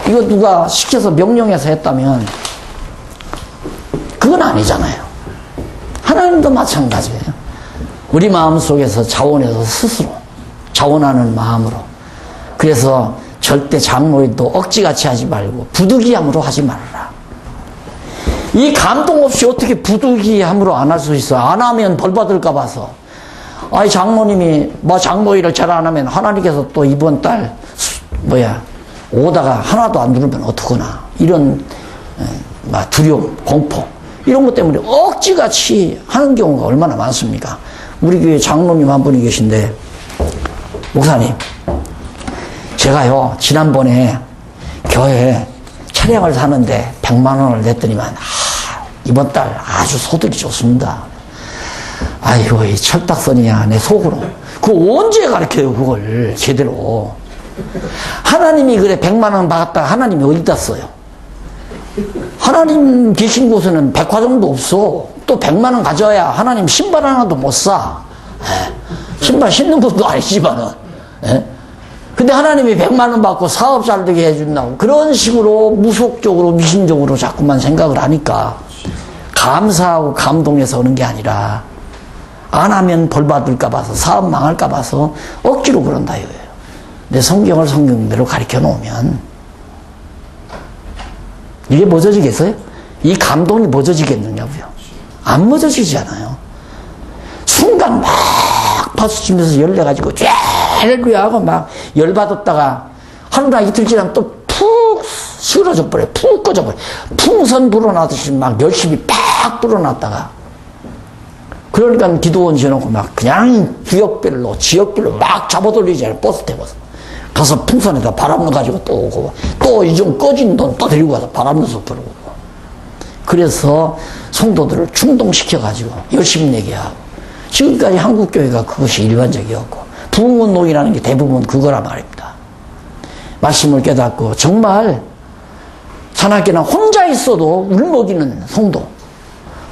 이거 누가 시켜서 명령해서 했다면, 그건 아니잖아요. 하나님도 마찬가지예요. 우리 마음 속에서 자원해서 스스로, 자원하는 마음으로. 그래서 절대 장로회도 억지같이 하지 말고, 부득이함으로 하지 말아라. 이 감동 없이 어떻게 부득이함으로 안 할 수 있어? 안 하면 벌 받을까 봐서. 장모님이 장모일을 잘 안 하면 하나님께서 또 이번 달 오다가 하나도 안 누르면 어떡하나. 이런 두려움, 공포 이런 것 때문에 억지같이 하는 경우가 얼마나 많습니까? 우리 교회 장로님 한 분이 계신데, 목사님, 제가요 지난번에 교회에 차량을 사는데 100만 원을 냈더니만 이번 달 아주 소득이 좋습니다. 아이고, 이 철딱선이야. 내 속으로. 그거 언제 가르쳐요, 그걸 제대로. 하나님이 그래 100만 원 받았다. 하나님이 어디다 써요? 하나님 계신 곳에는 백화점도 없어. 또 100만 원 가져야 하나님 신발 하나도 못 사. 신발 신는 것도 아니지만은. 근데 하나님이 100만 원 받고 사업 잘 되게 해준다고. 그런 식으로 무속적으로 미신적으로 자꾸만 생각을 하니까 감사하고 감동해서 오는 게 아니라 안 하면 벌 받을까 봐서, 사업 망할까 봐서 억지로 그런다 이거예요. 내 성경을 성경대로 가르쳐 놓으면 이게 멎어지겠어요? 이 감동이 멎어지겠느냐고요? 안 멎어지잖아요. 순간 막 박수 치면서 열내가지고 쫙 하고 막 열받았다가 하루나 이틀 지나면 또 푹 쓰러져 버려. 푹 꺼져 버려. 풍선 불어나듯이 막 열심히 팍 불어났다가, 그러니까 기도원 지어놓고 막 그냥 지역별로 막 잡아돌리잖아요. 버스 태워서 가서 풍선에다 바람 넣어가지고 또 오고, 또 이 좀 꺼진 돈 또 데리고 가서 바람 넣어서 부르고. 그래서 성도들을 충동시켜가지고 열심히 내게 하고, 지금까지 한국교회가 그것이 일반적이었고, 부흥운동이라는 게 대부분 그거란 말입니다. 말씀을 깨닫고 정말 산악교는 혼자 있어도 울먹이는 성도,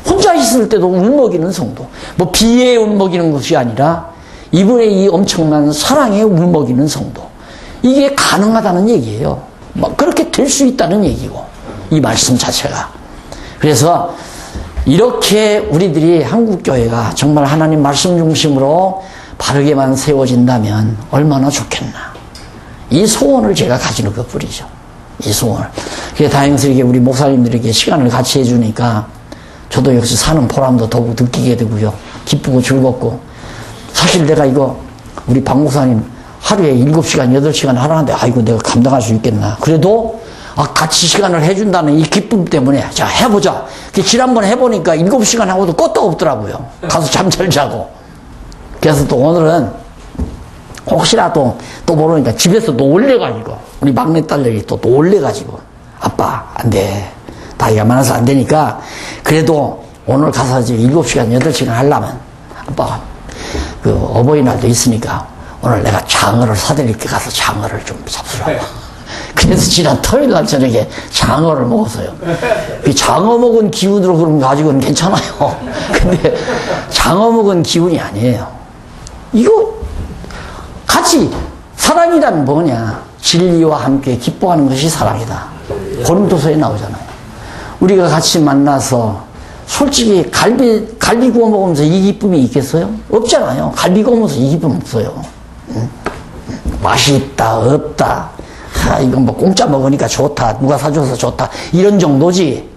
혼자 있을 때도 울먹이는 성도, 비애에 울먹이는 것이 아니라 이분의 이 엄청난 사랑에 울먹이는 성도, 이게 가능하다는 얘기예요. 그렇게 될 수 있다는 얘기고, 이 말씀 자체가. 그래서 이렇게 우리들이 한국교회가 정말 하나님 말씀 중심으로 바르게만 세워진다면 얼마나 좋겠나. 이 소원을 제가 가지는 것뿐이죠. 이 소원을. 그게 다행스럽게 우리 목사님들에게 시간을 같이 해주니까 저도 역시 사는 보람도 더욱 느끼게 되고요. 기쁘고 즐겁고. 사실 내가 이거 우리 박 목사님 하루에 7시간, 8시간 하라는데 아이고 내가 감당할 수 있겠나. 그래도 같이 시간을 해준다는 이 기쁨 때문에 자 해보자. 지난번 해보니까 7시간 하고도 끄떡없더라고요. 가서 잠잘 자고. 그래서 또 오늘은 혹시라도 또 모르니까 집에서 놀래가지고 우리 막내딸들이 또 놀래가지고 아빠 안 돼. 나이가 많아서 안 되니까 그래도 오늘 가서 이제 7시간, 8시간 하려면 아빠 그 어버이날도 있으니까 오늘 내가 장어를 사드릴게. 가서 장어를 좀 잡수라고. 그래서 지난 토요일 날 저녁에 장어를 먹었어요. 장어 먹은 기운으로 그런 거 가지고는 괜찮아요. 근데 장어 먹은 기운이 아니에요. 이거 같이 사랑이란 뭐냐. 진리와 함께 기뻐하는 것이 사랑이다. 고린도서에 나오잖아요. 우리가 같이 만나서 솔직히 갈비 구워 먹으면서 이 기쁨이 있겠어요? 없잖아요. 갈비 구워 먹으면서 이 기쁨 없어요. 응? 맛이 있다 없다. 이건 뭐 공짜 먹으니까 좋다. 누가 사줘서 좋다. 이런 정도지.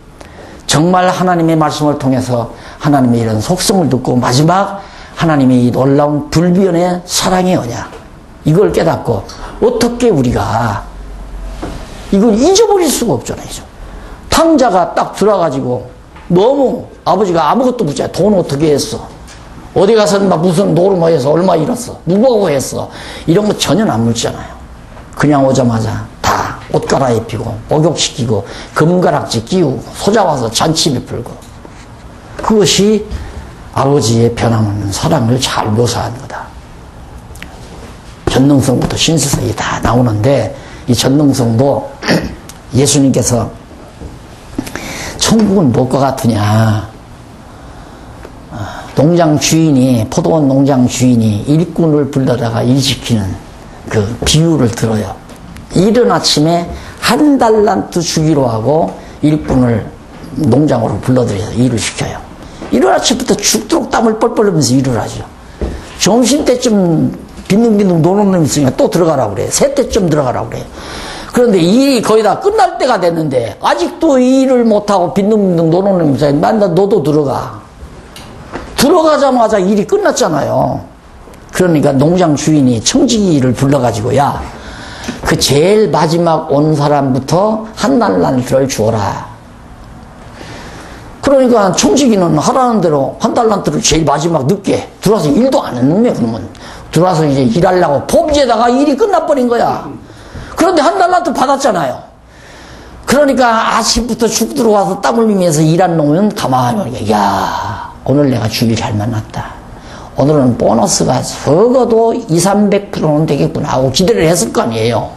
정말 하나님의 말씀을 통해서 하나님의 이런 속성을 듣고 마지막 하나님의 이 놀라운 불변의 사랑이 뭐냐. 이걸 깨닫고 어떻게 우리가 이걸 잊어버릴 수가 없잖아요. 탕자가 딱 들어가지고 너무 아버지가 아무것도 묻잖아요. 돈 어떻게 했어? 어디 가서 무슨 노름어에서 얼마 잃었어? 누구하고 했어? 이런 거 전혀 안 묻잖아요. 그냥 오자마자 다 옷 갈아입히고 목욕시키고 금가락지 끼우고 소자와서 잔치 베풀고 그것이 아버지의 변함없는 사랑을 잘 묘사한 거다. 전능성부터 신수성이 다 나오는데 이 전능성도 예수님께서 천국은 무엇과 같으냐. 농장 주인이 포도원 농장 주인이 일꾼을 불러다가 일시키는 그 비유를 들어요. 이른 아침에 1달란트 주기로 하고 일꾼을 농장으로 불러들여서 일을 시켜요. 이른 아침부터 죽도록 땀을 뻘뻘 흘리면서 일을 하죠. 점심때쯤 빈둥빈둥 노는 놈이 있으니까 또 들어가라고 그래요. 3때쯤 들어가라고 그래요. 그런데 일이 거의 다 끝날 때가 됐는데 아직도 일을 못하고 빈둥빈둥 노는 놈이 있어요. 만나 너도 들어가. 들어가자마자 일이 끝났잖아요. 그러니까 농장 주인이 청지기를 불러가지고 야, 그 제일 마지막 온 사람부터 1달란트를 주어라. 그러니까 청지기는 하라는 대로 1달란트를 제일 마지막 늦게 들어와서 일도 안 했는데 그러면 들어와서 이제 일하려고 범죄에다가 일이 끝나버린 거야. 그런데 1달란트 받았잖아요. 그러니까 아침부터 죽 들어와서 땀 흘리면서 일한 놈은 가만히 보니까 야, 오늘 내가 주일 잘 만났다. 오늘은 보너스가 적어도 200~300%는 되겠구나 하고 기대를 했을 거 아니에요.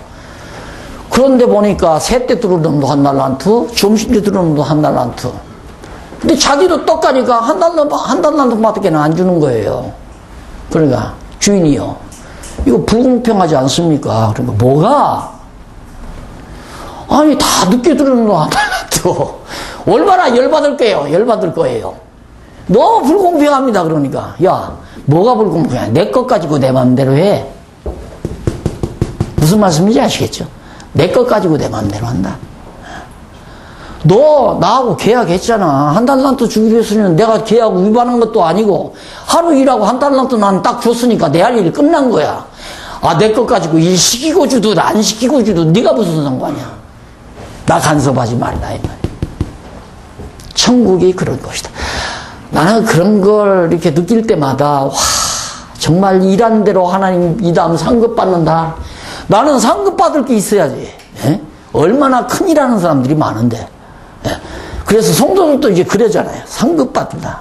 그런데 보니까 3때 들어오는 놈도 1달란트, 점심때 들어오는 놈도 1달란트. 근데 자기도 떡가니까 1달란트밖에 안 주는 거예요. 그러니까 주인이요. 이거 불공평하지 않습니까? 그러니까 뭐가? 아니 다 늦게 들어오는 놈 1달란트. 얼마나 열받을 거예요. 너무 불공평합니다. 그러니까 야, 뭐가 불공평해? 내 것 가지고 내 마음대로 해. 무슨 말씀인지 아시겠죠? 내 것 가지고 내 마음대로 한다. 너 나하고 계약했잖아. 1달란트 주기로 했으면 내가 계약 위반한 것도 아니고 하루 일하고 1달란트 난 딱 줬으니까 내 할 일이 끝난 거야. 아, 내 것 가지고 일 시키고 주든 안 시키고 주든 네가 무슨 상관이야. 나 간섭하지 말라 이 말이야. 천국이 그런 것이다. 나는 그런 걸 이렇게 느낄 때마다 와, 정말 일한 대로 하나님 이 다음 상급 받는다. 나는 상급 받을 게 있어야지. 예? 얼마나 큰 일하는 사람들이 많은데. 예? 그래서 성도들도 이제 그러잖아요. 상급 받는다.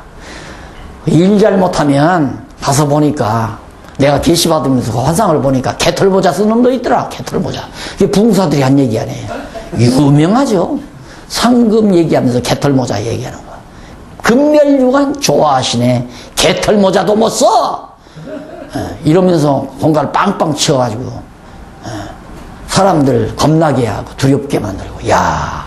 일 잘못하면 가서 보니까 내가 계시 받으면서 그 환상을 보니까 개털모자 쓰는 놈도 있더라. 개털모자. 이게 부흥사들이 한 얘기 아니에요. 유명하죠. 상급 얘기하면서 개털모자 얘기하는 거. 금멸류관 좋아하시네. 개털모자도 못 써. 이러면서 공간을 빵빵 치워가지고 사람들 겁나게 하고 두렵게 만들고. 야,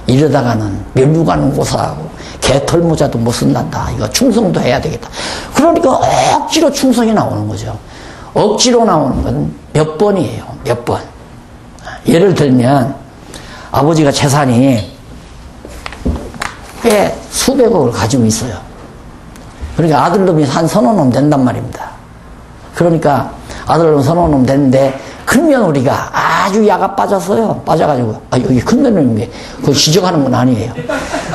이러다가는 면류관은 고사하고 개털 모자도 못 쓴단다. 이거 충성도 해야 되겠다. 그러니까 억지로 충성이 나오는 거죠. 억지로 나오는 건 몇 번이에요. 몇 번. 예를 들면 아버지가 재산이 꽤 수백억을 가지고 있어요. 그러니까 아들놈이 한 서너 놈 된단 말입니다. 그러니까 아들놈 서너 놈 됐는데 큰 며느리가 아주 야가 빠졌어요. 빠져가지고 여기 큰 며느리 그거 지적하는 건 아니에요.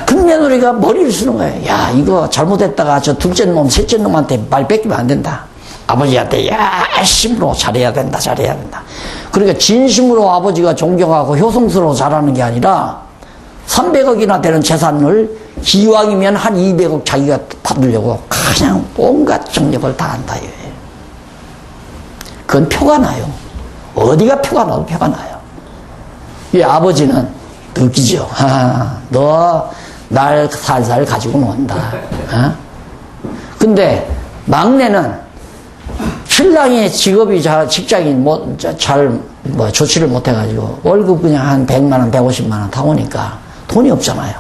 큰 며느리가 머리를 쓰는 거예요. 야 이거 잘못했다가 저 둘째 놈 셋째 놈한테 말 뺏기면 안 된다. 아버지한테 열심으로 잘해야 된다. 잘해야 된다. 그러니까 진심으로 아버지가 존경하고 효성스러워 잘하는 게 아니라 300억이나 되는 재산을 기왕이면 한 200억 자기가 받으려고 그냥 온갖 정력을 다 한다. 그건 표가 나요. 어디가 표가 나도 표가 나요. 이 아버지는 느끼죠. 너 날 살살 가지고 논다. 근데 막내는 신랑이 직업이 직장이 좋지를 못해가지고 월급 그냥 한 100만 원, 150만 원 다 오니까 돈이 없잖아요.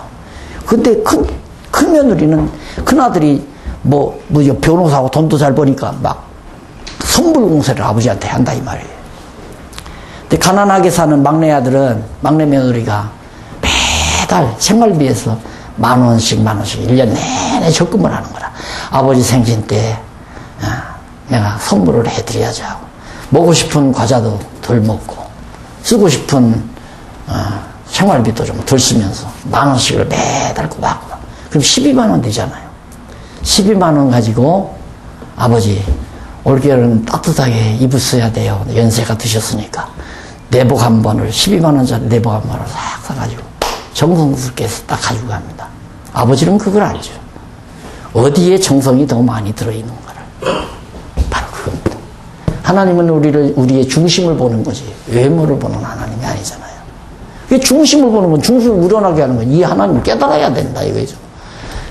근데 큰 며느리는 큰아들이 변호사하고 돈도 잘 버니까 막 선불 공세를 아버지한테 한다 이 말이에요. 근데 가난하게 사는 막내 아들은 막내 며느리가 매달 생활비에서 10,000원씩 1년 내내 적금을 하는 거라. 아버지 생신 때 내가 선물을 해드려야지 하고 먹고 싶은 과자도 덜 먹고 쓰고 싶은 생활비도 좀 덜 쓰면서 10,000원씩을 매달 꼬박꼬박. 그럼 12만 원 되잖아요. 12만 원 가지고 아버지 올겨울은 따뜻하게 입으셔야 돼요. 연세가 드셨으니까. 내복 한 번을 12만 원짜리 내복 한 번을 싹 사가지고 정성스럽게 딱 가지고 갑니다. 아버지는 그걸 알죠. 어디에 정성이 더 많이 들어있는 거를. 바로 그겁니다. 하나님은 우리의 중심을 보는 거지 외모를 보는 하나님이 아니잖아요. 중심을 보는 건 중심을 우러나게 하는 건 이 하나님을 깨달아야 된다 이거죠.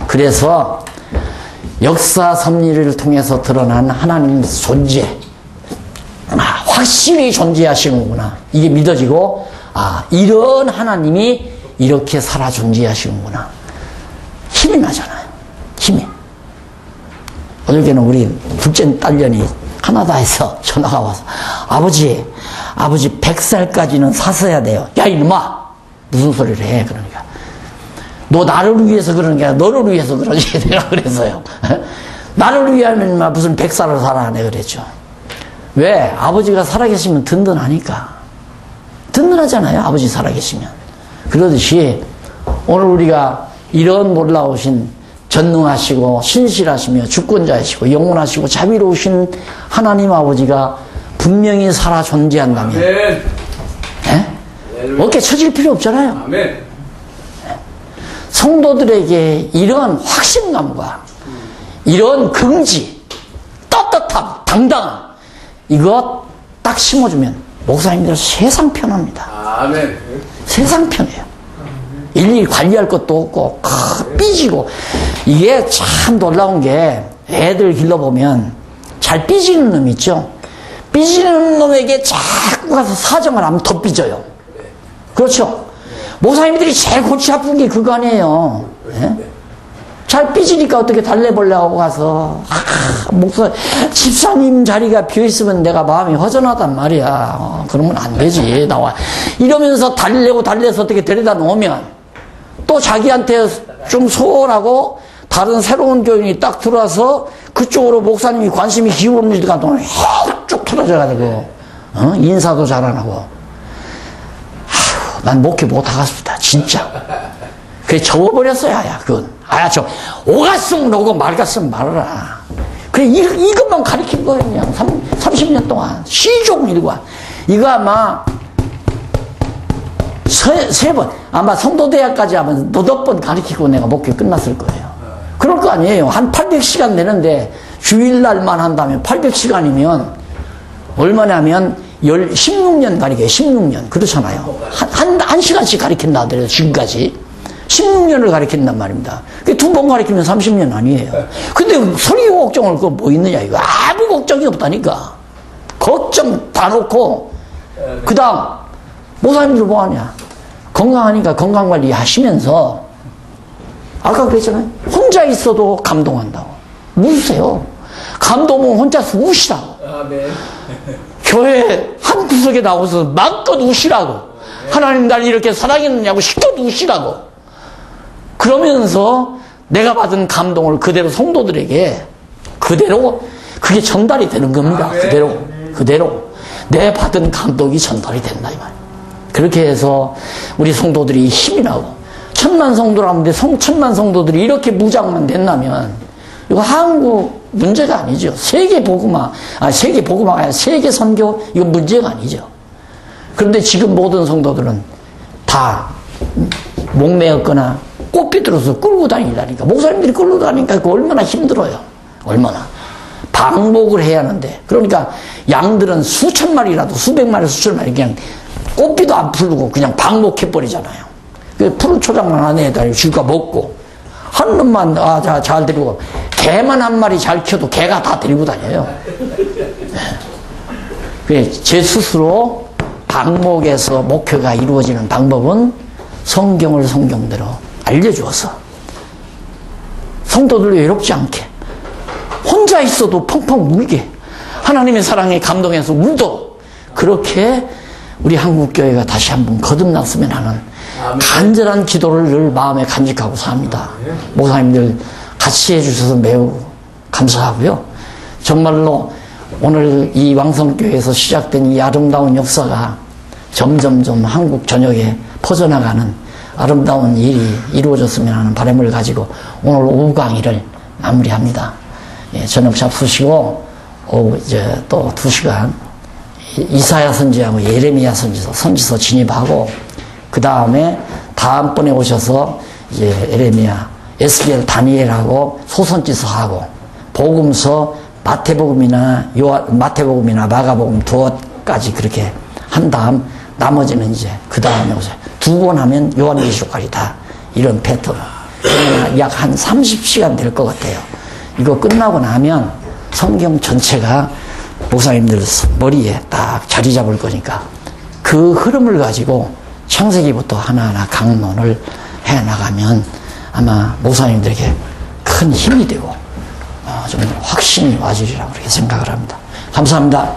그래서 역사 섭리를 통해서 드러난 하나님 존재, 확실히 존재하시는구나 이게 믿어지고 이런 하나님이 이렇게 살아 존재하시는구나 힘이 나잖아요. 힘이. 어저께는 우리 둘째 딸년이 카나다에서 전화가 와서 아버지 100살까지는 사서야 돼요. 야 이놈아 무슨 소리를 해. 그러니까 너 나를 위해서 그러는 게 아니라 너를 위해서 그러지. 내가 그래서요. 나를 위하면 무슨 100살을 살아. 내가 그랬죠. 왜? 아버지가 살아계시면 든든하니까. 든든하잖아요. 아버지 살아계시면. 그러듯이 오늘 우리가 이런 놀라우신 전능하시고 신실하시며 주권자이시고 영원하시고 자비로우신 하나님 아버지가 분명히 살아 존재한다면 아멘. 어깨 쳐질 필요 없잖아요. 아멘. 성도들에게 이런 확신감과 이런 긍지, 떳떳함, 당당함 이거 딱 심어주면 목사님들 세상 편합니다. 아멘. 세상 편해요. 일일이 관리할 것도 없고 삐지고 이게 참 놀라운 게 애들 길러보면 잘 삐지는 놈 있죠. 삐지는 놈에게 자꾸 가서 사정을 하면 더 삐져요. 그렇죠. 목사님들이 제일 골치 아픈 게 그거 아니에요. 예? 잘 삐지니까 어떻게 달래보려고 가서 집사님 자리가 비어있으면 내가 마음이 허전하단 말이야. 그러면 안 되지. 나와 이러면서 달래서 어떻게 데려다 놓으면 또 자기한테 좀 소홀하고 다른 새로운 교인이 딱 들어와서 그쪽으로 목사님이 관심이 기울니까 또 쭉 틀어져가지고 인사도 잘 안 하고 난 목회 못 하겠습니다. 진짜. 그래 접어버렸어요. 그건. 저 오갔으면 오고 말갔으면 말아라. 그래 이것만 가르친 거예요. 그냥 30년 동안 시종 일관. 이거 아마 세 번 아마 성도대학까지 하면 너댓 번 가르치고 내가 목회 끝났을 거예요. 그럴 거 아니에요. 한 800시간 내는데 주일날만 한다면 800시간이면 얼마냐면 16년 가르쳐요. 16년. 그렇잖아요. 한 시간씩 가르친다 하더라도 지금까지 16년을 가르친단 말입니다. 두 번 가르치면 30년 아니에요. 근데 설교 걱정을 그거 뭐 있느냐 이거 아무 걱정이 없다니까. 걱정 다 놓고 그 다음 목사님들 뭐 하냐. 건강하니까 건강관리 하시면서 아까 그랬잖아요. 혼자 있어도 감동한다고. 우세요. 감동은 혼자서 우시라고. 아, 네. 교회 한 구석에 나와서 마음껏 우시라고. 하나님 날 이렇게 사랑했느냐고 실컷 우시라고. 그러면서 내가 받은 감동을 그대로 성도들에게 그대로 그게 전달이 되는 겁니다. 아, 네. 그대로 내 받은 감동이 전달이 된다 이 말이에요. 그렇게 해서 우리 성도들이 힘이 나고 천만 성도라는데 천만 성도들이 이렇게 무장만 됐나면 이거 한국 문제가 아니죠. 세계 복음화 아니라 세계 선교 이건 문제가 아니죠. 그런데 지금 모든 성도들은 다 목매었거나 꽃비 들어서 끌고 다니려니까 목사님들이 끌고 다니니까 그거 얼마나 힘들어요. 얼마나 방목을 해야 하는데 그러니까 양들은 수천 마리라도 수백 마리 수천 마리 그냥 꽃비도 안 풀고 그냥 방목해 버리잖아요. 그 푸른 초장만 안에다 쥐가 먹고 한 놈만 잘 데리고 개만 한 마리 잘 키워도 개가 다 데리고 다녀요. 네. 제 스스로 방목에서 목표가 이루어지는 방법은 성경을 성경대로 알려주어서 성도들 외롭지 않게 혼자 있어도 펑펑 울게 하나님의 사랑에 감동해서 울도 그렇게 우리 한국교회가 다시 한번 거듭났으면 하는 간절한 기도를 늘 마음에 간직하고 삽니다. 목사님들 같이 해주셔서 매우 감사하고요. 정말로 오늘 이 왕성교회에서 시작된 이 아름다운 역사가 점점점 한국 전역에 퍼져나가는 아름다운 일이 이루어졌으면 하는 바람을 가지고 오늘 오후 강의를 마무리합니다. 예, 저녁 잡수시고 오후 이제 또 2시간 이사야 선지하고 예레미야 선지서 진입하고 그 다음에 다음번에 오셔서 이제 예레미야, 에스겔, 다니엘하고 소선지서하고 복음서 마태복음이나 마가복음 두어까지 그렇게 한 다음 나머지는 이제 그 다음에 오세요. 2번 하면 요한계시록까지 다 이런 패턴. 약 한 30시간 될 것 같아요. 이거 끝나고 나면 성경 전체가 목사님들 머리에 딱 자리 잡을 거니까 그 흐름을 가지고 창세기부터 하나하나 강론을 해나가면 아마 목사님들에게 큰 힘이 되고 좀 확신이 와주리라고 그렇게 생각을 합니다. 감사합니다.